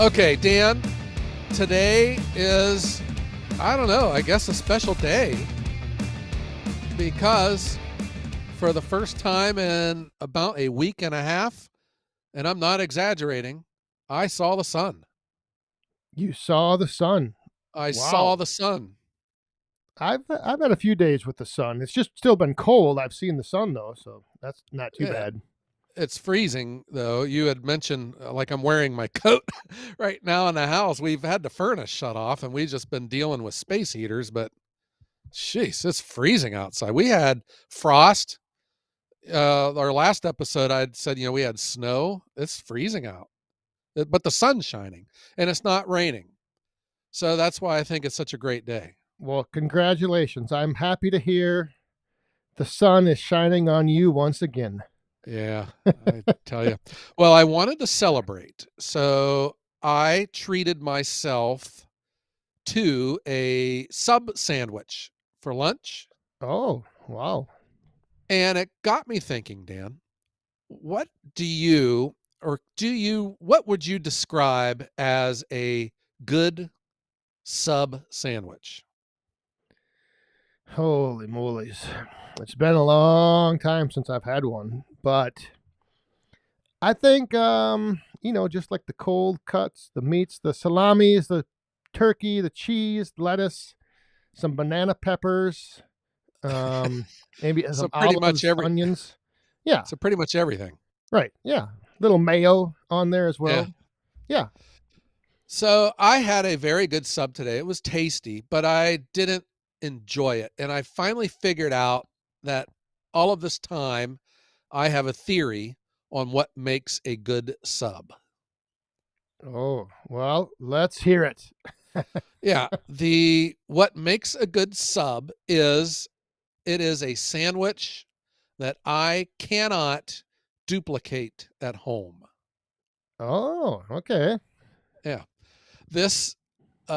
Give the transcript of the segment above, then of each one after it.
Okay, Dan, today is, I don't know, I guess a special day because for the first time in about a week and a half, and I'm not exaggerating, I saw the sun. You saw the sun. I saw Wow. the sun. I've had a few days with the sun. It's just still been cold. I've seen the sun though, so that's not too Yeah, bad. it's freezing though. You had mentioned like I'm wearing my coat right now in the house. We've had the furnace shut off and we've just been dealing with space heaters, but jeez, it's freezing outside. We had frost. Our last episode, I'd said, we had snow. It's freezing out, but the sun's shining and it's not raining. So that's why I think it's such a great day. Well, congratulations. I'm happy to hear the sun is shining on you once again. Yeah, I tell you. Well, I wanted to celebrate. So I treated myself to a sub sandwich for lunch. Oh, wow. And it got me thinking, Dan, what do you, what would you describe as a good sub sandwich? Holy moly's. It's been a long time since I've had one, but I think just like the cold cuts, the meats, the salamis, the turkey, the cheese, lettuce, some banana peppers, um, maybe So some pretty much olives, every onions. Yeah, so pretty much everything. right. Yeah, little mayo on there as Yeah. well. Yeah. So I had a very good sub today. It was tasty, but I didn't enjoy it. And I finally figured out that all of this time I have a theory on what makes a good sub. Oh well, let's hear it. Yeah, the what makes a good sub is it is a sandwich that I cannot duplicate at home. Oh, okay. Yeah. This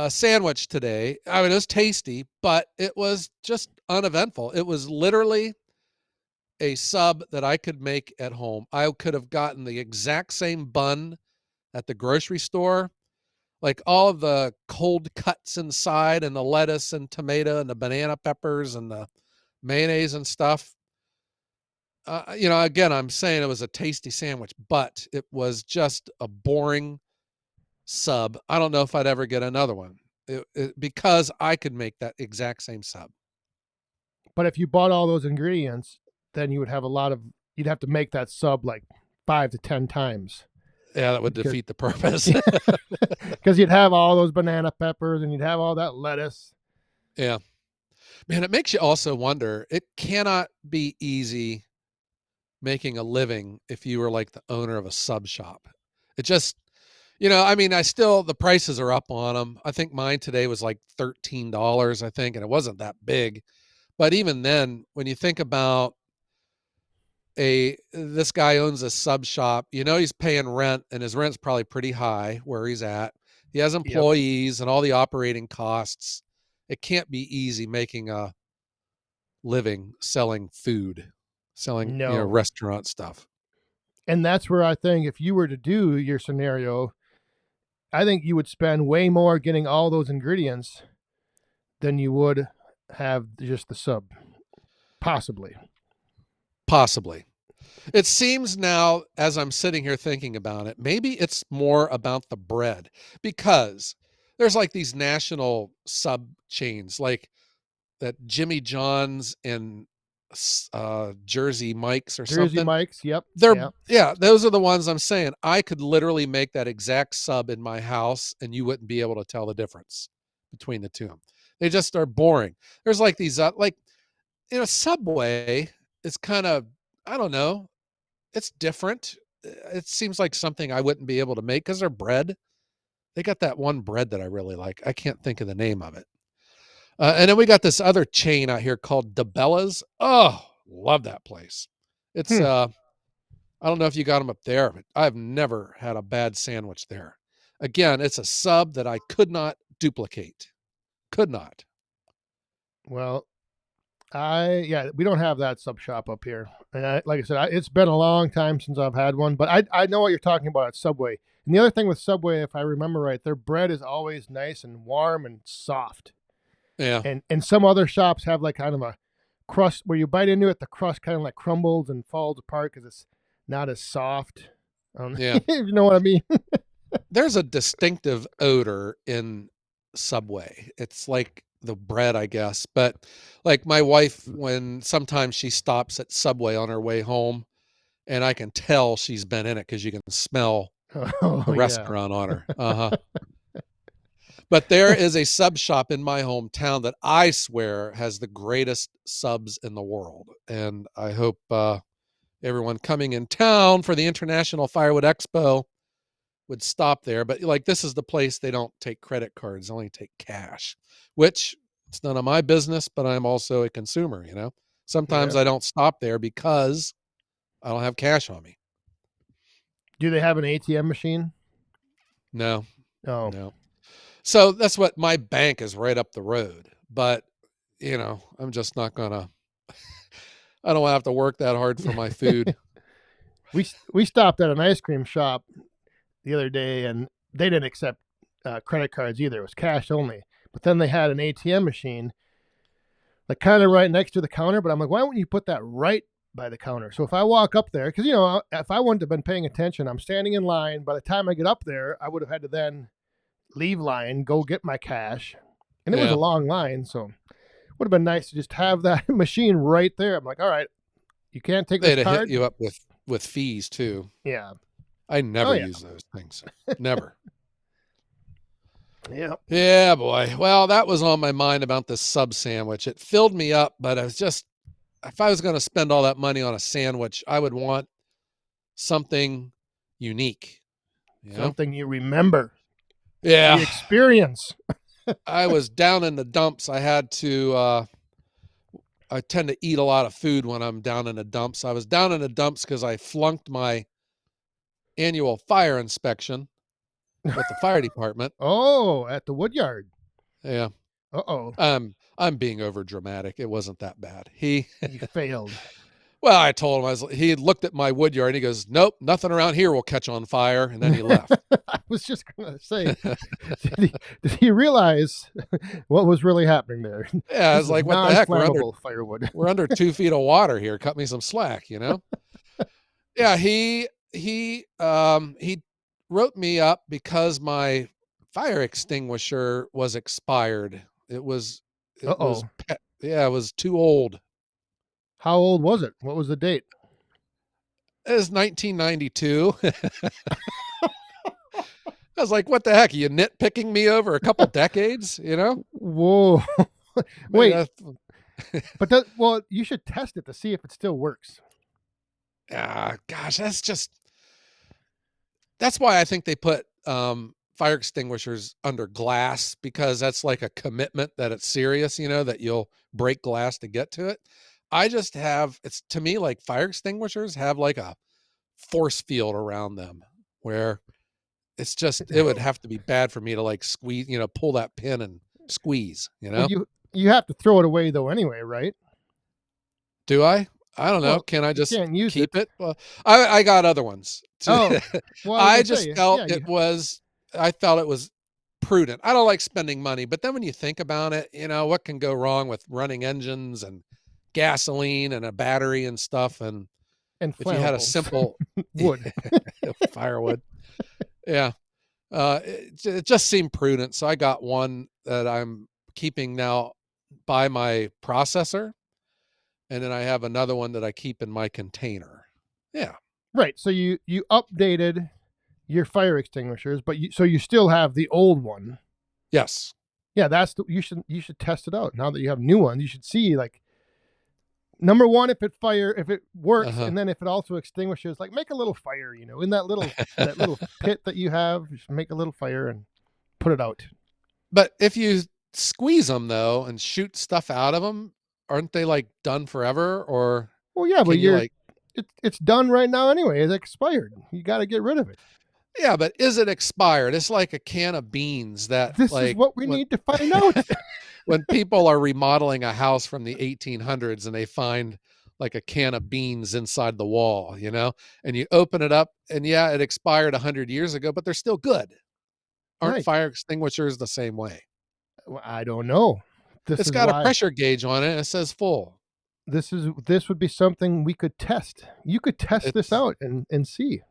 sandwich today, I mean, it was tasty, but it was just uneventful. It was literally a sub that I could make at home. I could have gotten the exact same bun at the grocery store, like all of the cold cuts inside and the lettuce and tomato and the banana peppers and the mayonnaise and stuff. Again, I'm saying it was a tasty sandwich, but it was just a boring sub. I don't know if I'd ever get another one because I could make that exact same sub. But if you bought all those ingredients, then you would have a lot of. You'd have to make that sub like 5 to 10 times Yeah, that would because defeat the purpose. because you'd have all those banana peppers and you'd have all that lettuce. Yeah. Man, it makes you also wonder, it cannot be easy making a living if you were like the owner of a sub shop. It just, I mean, the prices are up on them. I think mine today was like $13, I think, and it wasn't that big. But even then, when you think about this guy owns a sub shop, he's paying rent and his rent's probably pretty high where he's at. He has Yep. employees and all the operating costs. It can't be easy making a living selling food, selling, No. restaurant stuff. And that's where I think if you were to do your scenario, I think you would spend way more getting all those ingredients than you would have just the sub. Possibly. Possibly. It seems now, as I'm sitting here thinking about it, maybe it's more about the bread because there's like these national sub chains like that Jimmy John's and Jersey Mike's or Jersey something. Mike's. Yep. They're Yeah. Yeah, those are the ones I'm saying. I could literally make that exact sub in my house and you wouldn't be able to tell the difference between the two. They just are boring. There's like these Subway is kind of, I don't know, it's different. It seems like something I wouldn't be able to make because they're bread. They got that one bread that I really like. I can't think of the name of it. And then we got this other chain out here called DeBella's. Oh, love that place. It's Hmm. I don't know if you got them up there, but I've never had a bad sandwich there. Again, it's a sub that I could not duplicate. Could not. Well, we don't have that sub shop up here, and like I said, it's been a long time since I've had one. But I know what you're talking about at Subway. And the other thing with Subway, if I remember right, their bread is always nice and warm and soft. Yeah. And some other shops have like kind of a crust where you bite into it, the crust kind of like crumbles and falls apart because it's not as soft. Yeah. If you know what I mean. There's a distinctive odor in Subway. It's like the bread, I guess. But like my wife, when sometimes she stops at Subway on her way home, and I can tell she's been in it because you can smell Oh the yeah. restaurant on her. Uh-huh. But there is a sub shop in my hometown that I swear has the greatest subs in the world. And I hope everyone coming in town for the International Firewood Expo would stop there. But like, this is the place they don't take credit cards, they only take cash, which it's none of my business, but I'm also a consumer, you know? Sometimes Yeah. I don't stop there because I don't have cash on me. Do they have an ATM machine? No, Oh. no. So that's what my bank is right up the road. But, you know, I'm just not going to, I don't have to work that hard for my food. We stopped at an ice cream shop the other day, and they didn't accept credit cards either. It was cash only. But then they had an ATM machine, like kind of right next to the counter. But I'm like, why wouldn't you put that right by the counter? So if I walk up there, because if I wouldn't have been paying attention, I'm standing in line. By the time I get up there, I would have had to then leave line, go get my cash, and it was a Yeah. long line. So it would have been nice to just have that machine right there. I'm like, all right, you can't take this They'd have hit card. you up with fees too. Yeah. I Oh never yeah. use those things. Never. Yeah. Yeah, boy. Well, that was on my mind about this sub sandwich. It filled me up, but I was just, if I was going to spend all that money on a sandwich, I would want something unique, you know? Something you remember, the Yeah. experience. I was down in the dumps. I tend to eat a lot of food when I'm down in the dumps. I was down in the dumps because I flunked my annual fire inspection with the fire department. Oh, at the woodyard. Yeah. Uh-oh. I'm being over dramatic. It wasn't that bad. You failed. Well, I told him, he looked at my wood yard and he goes, nope, nothing around here will catch on fire. And then he left. I was just going to say, did he realize what was really happening there? Yeah, I This was is like, what the heck? non-flammable firewood. We're under 2 feet of water here. Cut me some slack, you know? Yeah, he wrote me up because my fire extinguisher was expired. It was Uh-oh. yeah, it was too old. How old was it? What was the date? It was 1992. I was like, what the heck? Are you nitpicking me over a couple decades, you know? Whoa. Maybe Wait, but well, you should test it to see if it still works. gosh, that's why I think they put fire extinguishers under glass, because that's like a commitment that it's serious, you know, that you'll break glass to get to it. It's to me like fire extinguishers have like a force field around them where it would have to be bad for me to like squeeze, you know, pull that pin and squeeze, you Well, know? you have to throw it away though anyway, right? Do I? I don't know. Well, Can I you just can't use keep it. it? Well, I got other ones too. Oh, well, I was I gonna just say, felt yeah, I felt it was prudent. I don't like spending money, but then when you think about it, you know, what can go wrong with running engines and gasoline and a battery and stuff? And and if you had a flammables simple wood. firewood, yeah, it just seemed prudent. So I got one that I'm keeping now by my processor, and then I have another one that I keep in my container. Yeah. Right. So you updated your fire extinguishers, but you still have the old one. Yes. Yeah, you should test it out. Now that you have new ones, you should see like number one if it works, Uh-huh. and then if it also extinguishes, like make a little fire, in that little pit that you have, just make a little fire and put it out. But if you squeeze them though and shoot stuff out of them, aren't they like done forever? Or Well, yeah, but can you like, it's done right now anyway. It's expired. You got to get rid of it. yeah, but is it expired? It's like a can of beans that This is like what we need to find out. when people are remodeling a house from the 1800s and they find like a can of beans inside the wall, you know, and you open it up and yeah, it expired 100 years ago, but they're still good. Aren't Right. fire extinguishers the same way? Well, I don't know. This It's is got a why pressure gauge on it and it says full. this would be something we could test. You could test this It's out and see.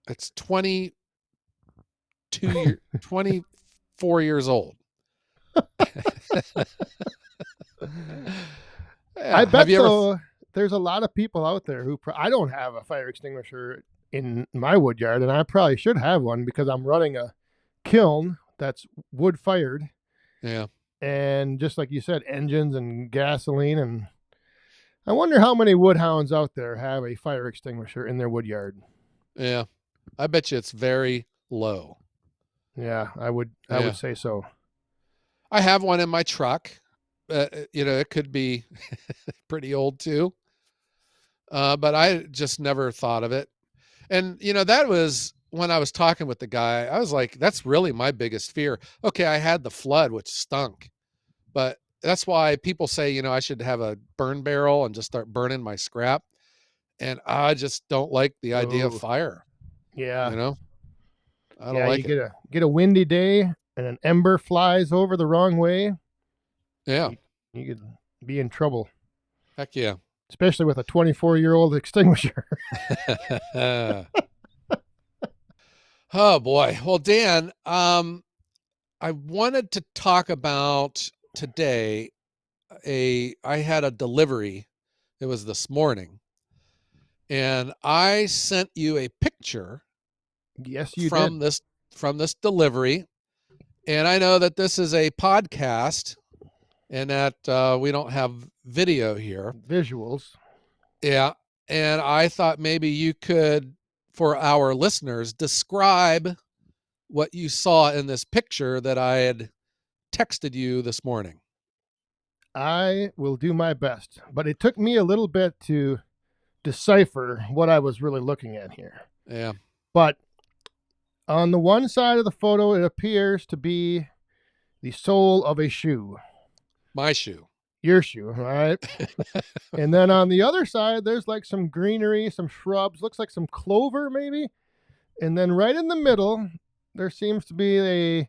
it's 24 years old. I Yeah. Have bet you ever though there's a lot of people out there who I don't have a fire extinguisher in my wood yard, and I probably should have one because I'm running a kiln that's wood fired, Yeah. and just like you said, engines and gasoline. And I wonder how many woodhounds out there have a fire extinguisher in their wood yard. Yeah. I bet you it's very low. Yeah, I would Yeah. say so. I have one in my truck. You know, it could be pretty old too. But I just never thought of it. And, you know, that was when I was talking with the guy, I was like, that's really my biggest fear. Okay, I had the flood, which stunk, but that's why people say, you know, I should have a burn barrel and just start burning my scrap. And I just don't like the idea of Oh, fire. yeah. You know, I don't Yeah, you like it. get a windy day and an ember flies over the wrong way, Yeah. you, you could be in trouble, Heck yeah. especially with a 24-year-old extinguisher. Oh boy. Well, Dan, I wanted to talk about today I had a delivery. It was this morning, and I sent you a picture Yes, you from did. this delivery. And I know that this is a podcast and that we don't have video here. Visuals. Yeah. And I thought maybe you could, for our listeners, describe what you saw in this picture that I had texted you this morning. I will do my best, but it took me a little bit to decipher what I was really looking at here. Yeah. But on the one side of the photo, it appears to be the sole of a shoe, My shoe. your shoe, all right? And then on the other side, there's like some greenery, some shrubs, looks like some clover maybe. And then right in the middle, there seems to be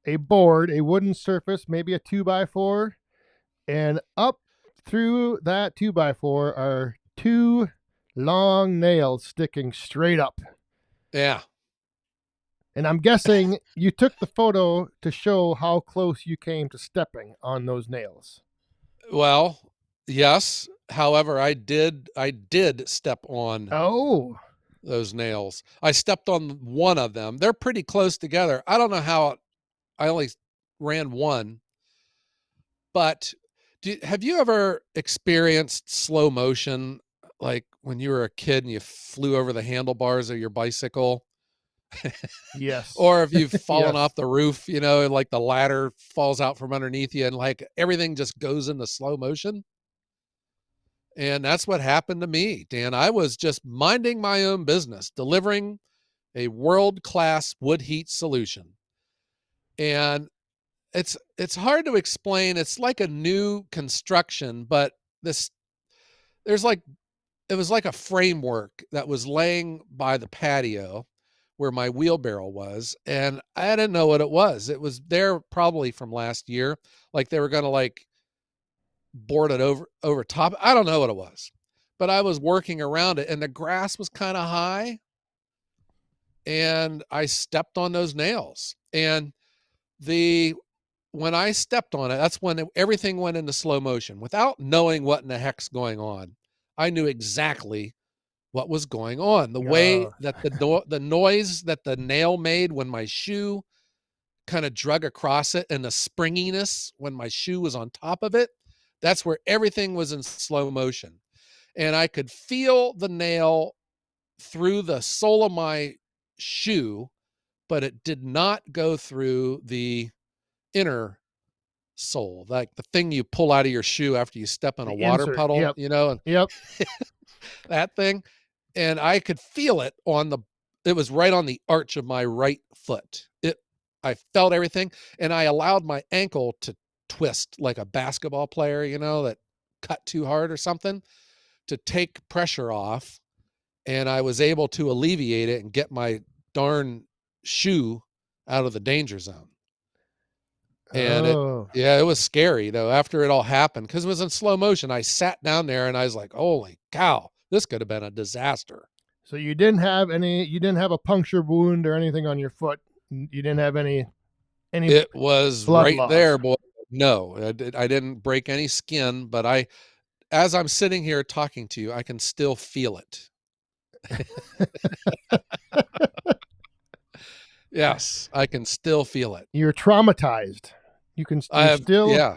a board, a wooden surface, maybe a 2x4. And up through that 2x4 are two long nails sticking straight up. Yeah. And I'm guessing you took the photo to show how close you came to stepping on those nails. Well, yes. However, I did step on Oh, those nails. I stepped on one of them. They're pretty close together. I don't know how I only ran one, but have you ever experienced slow motion, like when you were a kid and you flew over the handlebars of your bicycle? yes. Or if you've fallen Yes. off the roof, you know, and like the ladder falls out from underneath you and like everything just goes into slow motion? And that's what happened to me, Dan. I was just minding my own business, delivering a world-class wood heat solution. And it's hard to explain. It's like a new construction, but this there's like it was like a framework that was laying by the patio where my wheelbarrow was, and I didn't know what it was. It was there probably from last year, like they were going to like board it over top. I don't know what it was. But I was working around it and the grass was kind of high and I stepped on those nails. And the when I stepped on it, that's when everything went into slow motion. Without knowing what in the heck's going on, I knew exactly what was going on. The way Uh, that the noise that the nail made when my shoe kind of drug across it and the springiness when my shoe was on top of it, that's where everything was in slow motion. And I could feel the nail through the sole of my shoe, but it did not go through the inner sole, like the thing you pull out of your shoe after you step in a the water insert. puddle, Yep. you know, and Yep. that thing. And I could feel it it was right on the arch of my right foot. I felt everything and I allowed my ankle to twist like a basketball player, you know, that cut too hard or something, to take pressure off, and I was able to alleviate it and get my darn shoe out of the danger zone. And Oh, it was scary though after it all happened because it was in slow motion. I sat down there and I was like, holy cow, this could have been a disaster. so you didn't have any. You didn't have a puncture wound or anything on your foot. You didn't have any It was blood right loss. there, boy. No, I didn't break any skin, but as I'm sitting here talking to you, I can still feel it. Yes, I can still feel it. You're traumatized. I You're have, still yeah,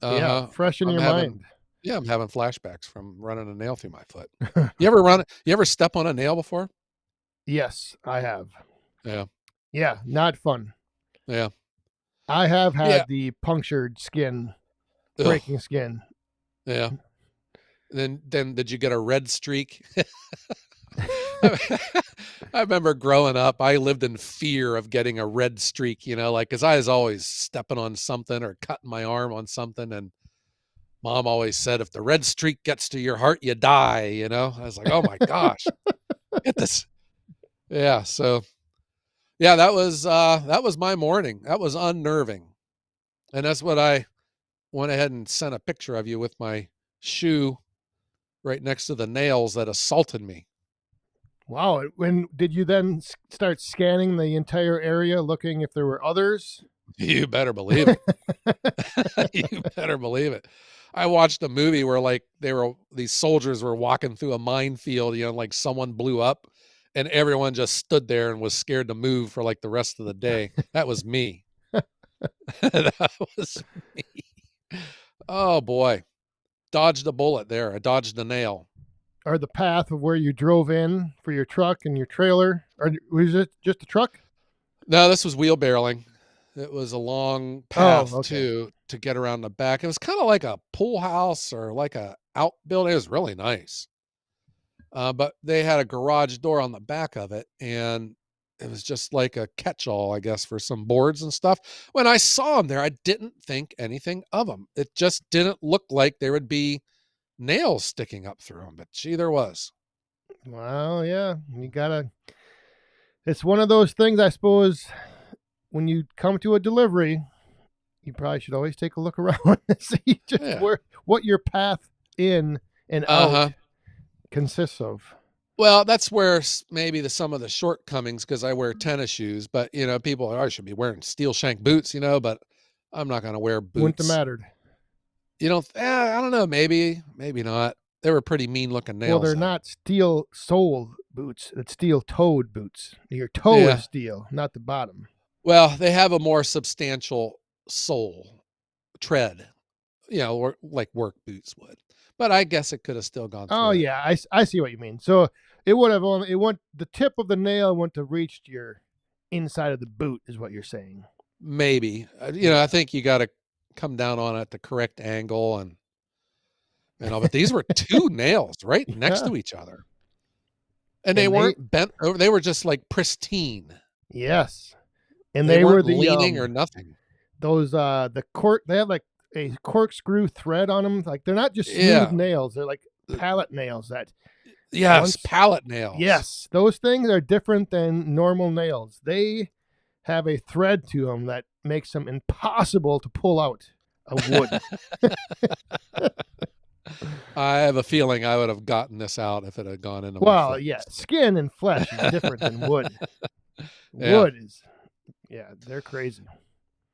yeah uh-huh. fresh in I'm your having, mind. yeah, I'm having flashbacks from running a nail through my foot. You ever step on a nail before? Yes, I have. Yeah, Yeah, not fun. yeah, I have yeah. had the punctured skin, Ugh, breaking skin. yeah. Then did you get a red streak? I I remember growing up, I lived in fear of getting a red streak, like, because I was always stepping on something or cutting my arm on something. And mom always said, if the red streak gets to your heart, you die. I was like, oh my gosh, get this. Yeah. So, yeah, that was my morning. That was unnerving. And that's what I went ahead and sent a picture of you with my shoe right next to the nails that assaulted me. Wow. When did you then start scanning the entire area, looking if there were others? You better believe it. You better believe it. I watched a movie where like these soldiers were walking through a minefield, like someone blew up and everyone just stood there and was scared to move for like the rest of the day. That was me. That was me. Oh boy. Dodged a bullet there. I dodged a nail. Or the path of where you drove in for your truck and your trailer? Or was it just a truck? No, this was wheelbarrowing. It was a long Oh, path okay. too to get around the back. It was kind of like a pool house or like a outbuilding. It was really nice. But they had a garage door on the back of it, and it was just like a catch-all, I guess, for some boards and stuff. When I saw them there, I didn't think anything of them. It just didn't look like there would be nails sticking up through them, but gee, there was. Well, yeah. You gotta. It's one of those things, I suppose. When you come to a delivery, you probably should always take a look around and see just Yeah. where what your path in and out Uh-huh. consists of. Well, that's where maybe some of the shortcomings, because I wear tennis shoes, but people are, I should be wearing steel shank boots, but I'm not going to wear Wouldn't have boots. mattered. I don't know, maybe not. They were pretty mean looking Well, nails they're though. not steel sole boots. It's steel toed boots. Your toe is Yeah. steel, not the bottom. Well, they have a more substantial sole tread, like work boots would. But I guess it could have still gone Oh through it. yeah, I see what you mean. So it would have only it went the tip of the nail went to reach your inside of the boot is what you're saying. Maybe. I Yeah. think you got to come down on it at the correct angle and all. But these were two nails right next Yeah. to each other, and they And they weren't bent over. They were just like pristine. yes. And They they were weren't the leaning or nothing. those the cork they have like a corkscrew thread on them. Like they're not just smooth Yeah. nails. They're like pallet nails that Yes, once pallet nails. yes, those things are different than normal nails. They have a thread to them that makes them impossible to pull out of wood. I have a feeling I would have gotten this out if it had gone into my Well, foot. yeah, skin and flesh is different than wood. Yeah. Wood is, yeah, they're crazy.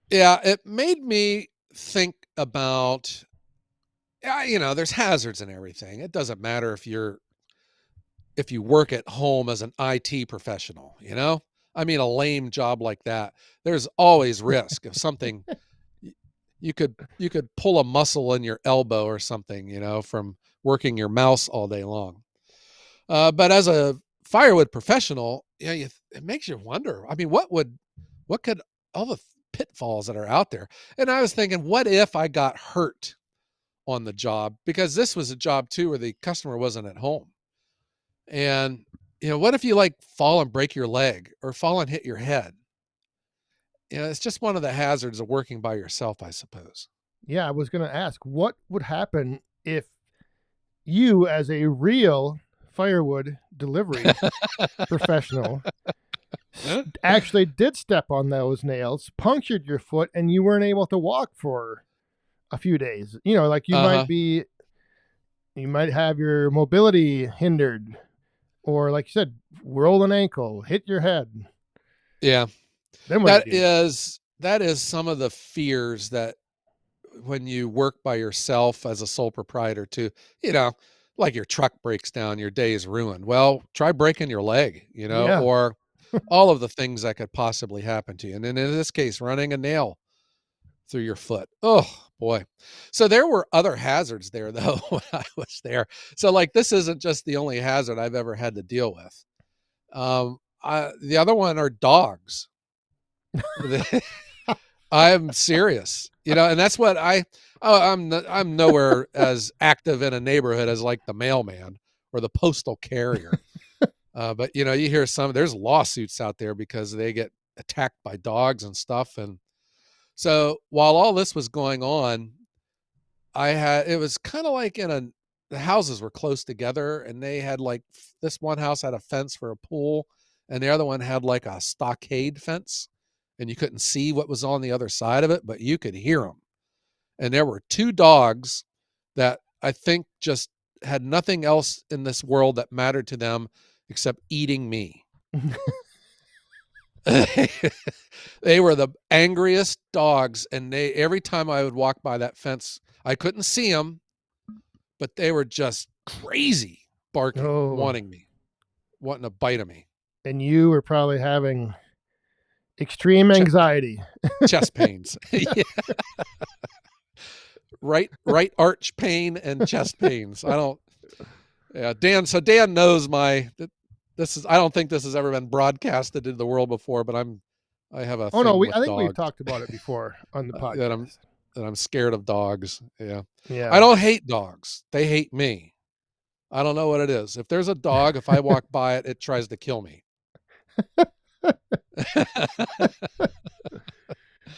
Yeah, it made me think about, yeah, there's hazards and everything. It doesn't matter if you work at home as an IT professional. I mean, a lame job like that, there's always risk of something. You could pull a muscle in your elbow or something, from working your mouse all day long. But as a firewood professional, yeah, it makes you wonder. I mean, what could all the pitfalls that are out there? And I was thinking, what if I got hurt on the job? Because this was a job too where the customer wasn't at home. And what if you like fall and break your leg or fall and hit your head? It's just one of the hazards of working by yourself, I suppose. Yeah, I was going to ask what would happen if you, as a real firewood delivery professional, actually did step on those nails, punctured your foot, and you weren't able to walk for a few days. Like Uh-huh. you might have your mobility hindered, or like you said, roll an ankle, hit your head. Yeah. Then what do you That do? is that is some of the fears that when you work by yourself as a sole proprietor too, you know, like your truck breaks down, your day is ruined. Well, try breaking your leg, Yeah. or all of the things that could possibly happen to you. And then in this case, running a nail through your foot. Oh boy. So there were other hazards there though when I was there. So like this isn't just the only hazard I've ever had to deal with. The other one are dogs. I'm serious, and that's what I'm nowhere as active in a neighborhood as like the mailman or the postal carrier. But you hear there's lawsuits out there because they get attacked by dogs and stuff. And so while all this was going on, it was kind of like the houses were close together, and they had like this one house had a fence for a pool, and the other one had like a stockade fence, and you couldn't see what was on the other side of it, but you could hear them. And there were two dogs that I think just had nothing else in this world that mattered to them except eating me. They were the angriest dogs, and they every time I would walk by that fence, I couldn't see them, but they were just crazy barking, Oh, wanting to bite of me. and you were probably having extreme Ch- anxiety. chest pains. Yeah, right arch pain and chest pains. I don't. Yeah, Dan. So Dan knows this is. I don't think this has ever been broadcasted into the world before, but I have a Oh no, thing I with think we've dogs. talked about it before on the That I'm podcast. scared of dogs. Yeah. I Yeah. don't hate dogs. They hate me. I don't know what it is. If there's a dog, if I walk by it, it tries to kill me.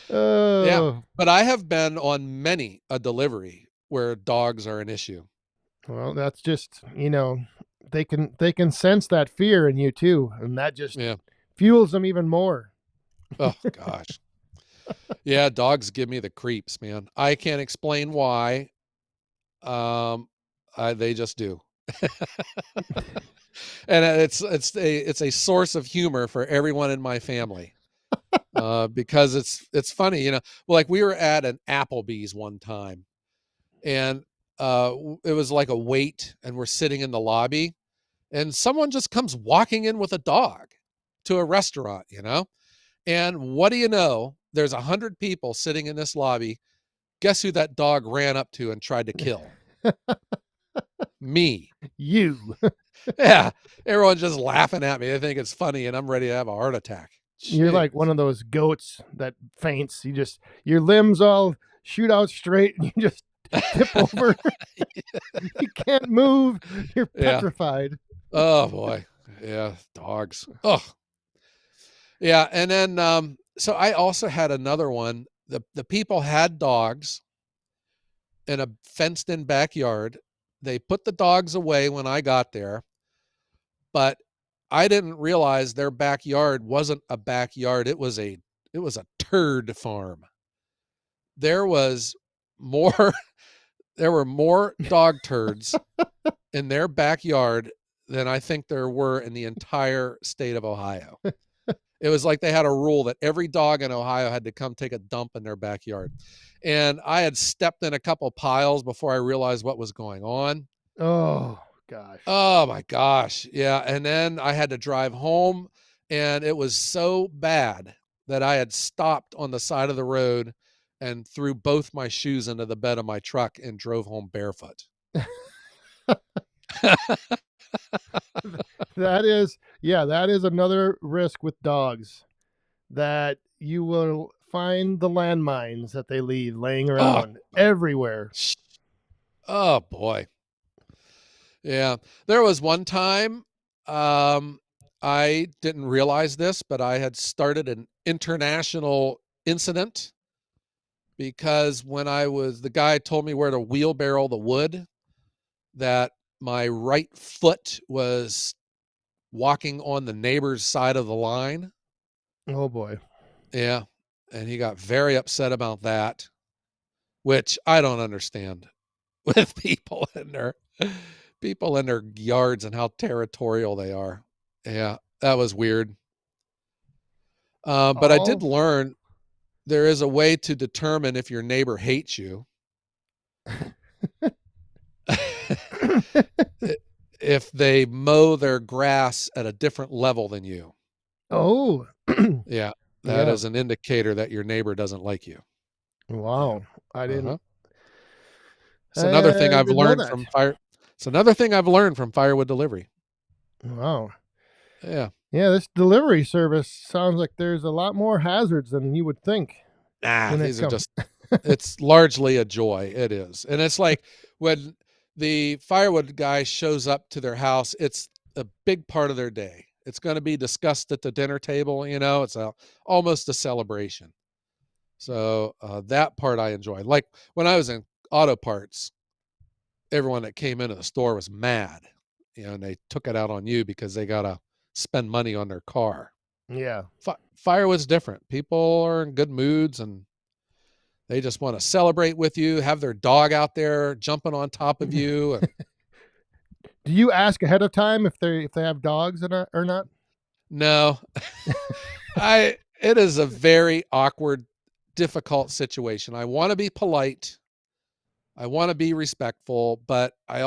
Yeah. Oh, But I have been on many a delivery where dogs are an issue. well, that's just, they can sense that fear in you too, and that just Yeah. fuels them even more. Oh gosh. Yeah, dogs give me the creeps, man. I can't explain why. Um they just do. And it's a source of humor for everyone in my family. Because it's funny, Well, like we were at an Applebee's one time, and it was like a wait, and we're sitting in the lobby, and someone just comes walking in with a dog to a restaurant. And what do you know? There's 100 people sitting in this lobby. Guess who that dog ran up to and tried to kill? Me. You. Yeah. Everyone's just laughing at me. They think it's funny, and I'm ready to have a heart attack. You're like Jeez. one of those goats that faints. Your limbs all shoot out straight and you just tip over. You can't move. You're Yeah. petrified. Oh boy. Yeah. Dogs. Oh, yeah. And then, so I also had another one. The people had dogs in a fenced in backyard. They put the dogs away when I got there, but I didn't realize their backyard wasn't a backyard. It was a turd farm. There was more there were more dog turds in their backyard than I think there were in the entire state of Ohio. It was like they had a rule that every dog in Ohio had to come take a dump in their backyard. And I had stepped in a couple piles before I realized what was going on. Oh, gosh. Oh my gosh. Yeah. And then I had to drive home, and it was so bad that I had stopped on the side of the road and threw both my shoes into the bed of my truck and drove home barefoot. that is another risk with dogs, that you will find the landmines that they leave laying Oh, around everywhere. oh boy. Yeah. There was one time, I didn't realize this, but I had started an international incident because the guy told me where to wheelbarrow the wood. that my right foot was walking on the neighbor's side of the line. Oh boy. Yeah. And he got very upset about that, which I don't understand with people in their yards and how territorial they are. Yeah, that was weird. But I did All learn there is a way to determine if your neighbor hates you. If they mow their grass at a different level than you. Oh. Yeah, that Yeah. is an indicator that your neighbor doesn't like you. Yeah. Wow. I didn't Uh-huh. It's another thing I've didn't know learned that. from it's another thing I've learned from firewood delivery. Wow. Yeah. Yeah, this delivery service sounds like there's a lot more hazards than you would think Nah, when it these are comes. just it's largely a joy. It is. And it's like when the firewood guy shows up to their house, it's a big part of their day. It's going to be discussed at the dinner table, it's almost a celebration. So that part I enjoy. Like when I was in auto parts, everyone that came into the store was mad, and they took it out on you because they got to spend money on their car. Yeah. Firewood's different. People are in good moods and they just want to celebrate with you, have their dog out there jumping on top of you. And Do you ask ahead of time if they have dogs or not? no, it is a very awkward, difficult situation. I want to be polite. I want to be respectful, but I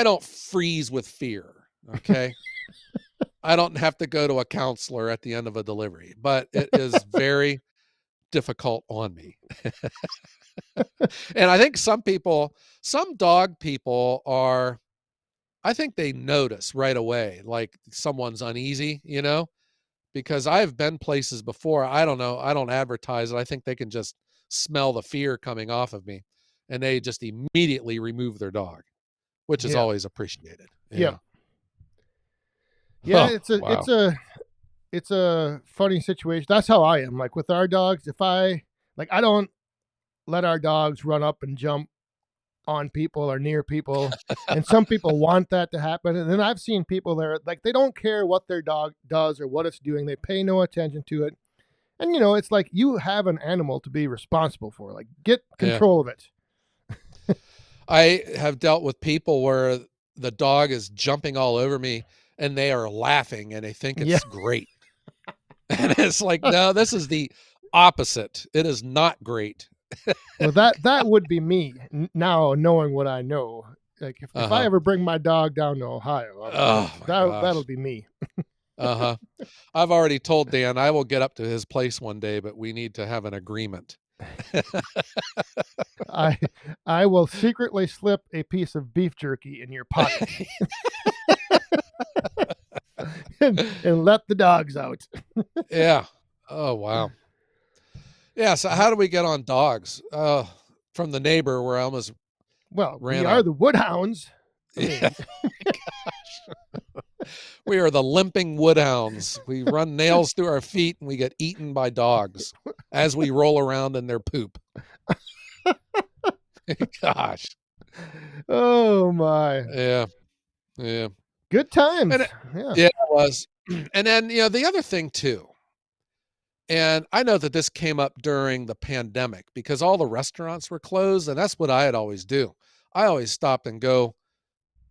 don't freeze with fear. Okay. I don't have to go to a counselor at the end of a delivery, but it is very difficult on me. And I think some dog people I think they notice right away, like someone's uneasy, because I've been places before. I don't know. I don't advertise it. I think they can just smell the fear coming off of me and they just immediately remove their dog, which is Yeah. always appreciated. Yep. Yeah. Yeah, Oh, it's a wow. it's a funny situation. That's how I am. Like with our dogs, if I don't let our dogs run up and jump on people or near people. And some people want that to happen. And then I've seen people there like they don't care what their dog does or what it's doing. They pay no attention to it. And it's like you have an animal to be responsible for. Like get Yeah. control of it. I have dealt with people where the dog is jumping all over me and they are laughing and they think Yeah. it's great. And it's like, no, this is the opposite. It is not great. Well, that would be me now knowing what I know. Like if I Uh-huh. ever bring my dog down to Ohio, Oh my that'll gosh. be me. Uh-huh. I've already told Dan I will get up to his place one day, but we need to have an agreement. I I will secretly slip a piece of beef jerky in your pocket and let the dogs out. Yeah. Oh wow. Yeah, so how do we get on dogs? From the neighbor where I almost Well, we ran are a the Woodhounds. I yeah, mean, we are the limping woodhounds. We run nails through our feet and we get eaten by dogs as we roll around in their poop. Gosh. oh my, Yeah. Yeah. good times. And Yeah, yeah, it was. And then, the other thing too, and I know that this came up during the pandemic because all the restaurants were closed, and that's what I'd always do. I always stop and go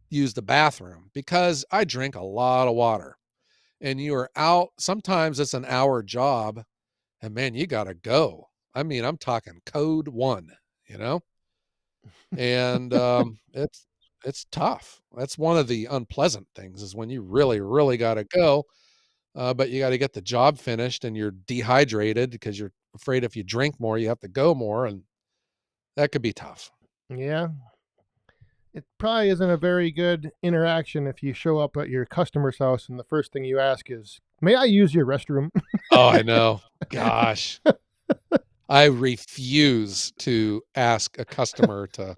use the bathroom because I drink a lot of water. And you are out, sometimes it's an hour job, and man, you gotta go. I mean, I'm talking code one, you know? And it's tough. That's one of the unpleasant things is when you really, really gotta go. But you got to get the job finished and you're dehydrated because you're afraid if you drink more, you have to go more. And that could be tough. yeah. It probably isn't a very good interaction if you show up at your customer's house and the first thing you ask is, "May I use your restroom?" Oh, I know. Gosh. I refuse to ask a customer to,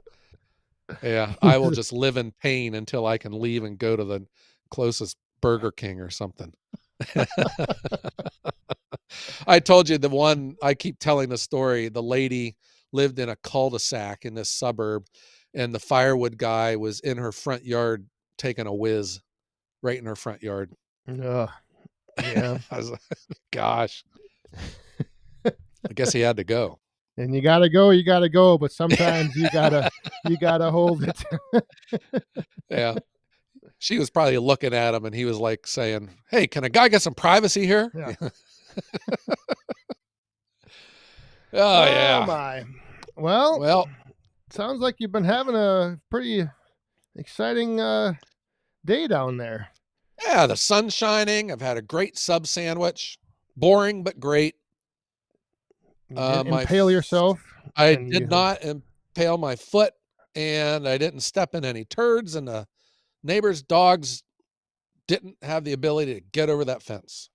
yeah, I will just live in pain until I can leave and go to the closest Burger King or something. I told you the one I keep telling the story. The lady lived in a cul-de-sac in this suburb, and the firewood guy was in her front yard taking a whiz right in her front yard. Yeah. I was like, gosh, I guess he had to go. And you gotta go, but sometimes you gotta hold it. Yeah. She was probably looking at him and he was like saying, "Hey, can a guy get some privacy here?" Yeah. Oh, yeah. My. Well, sounds like you've been having a pretty exciting day down there. Yeah, the sun's shining. I've had a great sub sandwich. Boring, but great. You didn't impale yourself. I did not impale my foot, and I didn't step in any turds, and the neighbor's dogs didn't have the ability to get over that fence.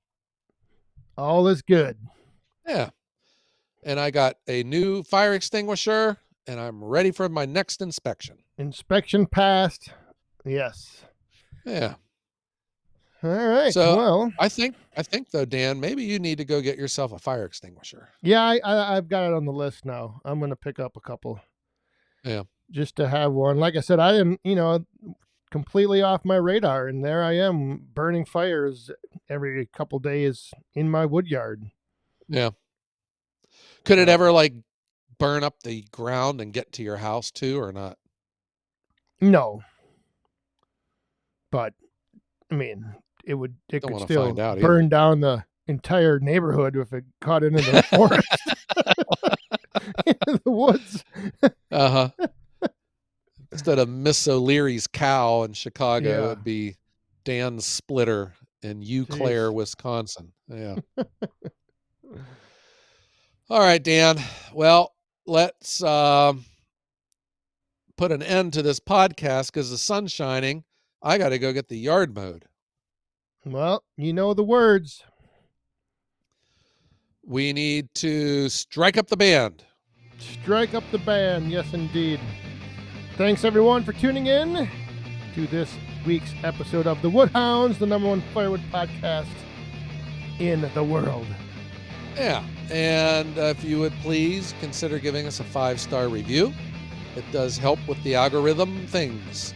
All is good. Yeah. And I got a new fire extinguisher, and I'm ready for my next inspection. Inspection passed. Yes. Yeah. All right. So well, I think though, Dan, maybe you need to go get yourself a fire extinguisher. Yeah, I've got it on the list now. I'm going to pick up a couple. Yeah. Just to have one. Like I said, I didn't, completely off my radar, and there I am burning fires every couple days in my wood yard. Yeah. Could it ever like burn up the ground and get to your house too, or not? No. But I mean, it could still burn down the entire neighborhood if it caught into the forest, into the woods. Uh-huh. Instead of Miss O'Leary's cow in Chicago, it'd be Dan's splitter in Eau Claire, Wisconsin. Yeah. All right, Dan. Well, let's put an end to this podcast because the sun's shining. I got to go get the yard mowed. Well, you know the words. We need to strike up the band. Strike up the band. Yes, indeed. Thanks, everyone, for tuning in to this week's episode of The Woodhounds, the #1 firewood podcast in the world. Yeah. And if you would please consider giving us a 5-star review. It does help with the algorithm things.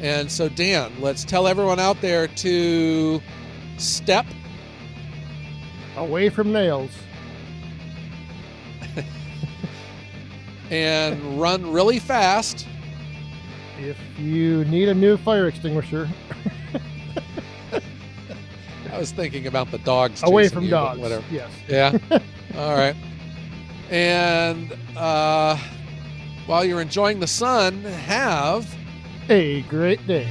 And so, Dan, let's tell everyone out there to step away from nails and run really fast. If you need a new fire extinguisher. I was thinking about the dogs. Away from you, dogs. Whatever. Yes. Yeah. All right. And while you're enjoying the sun, have a great day.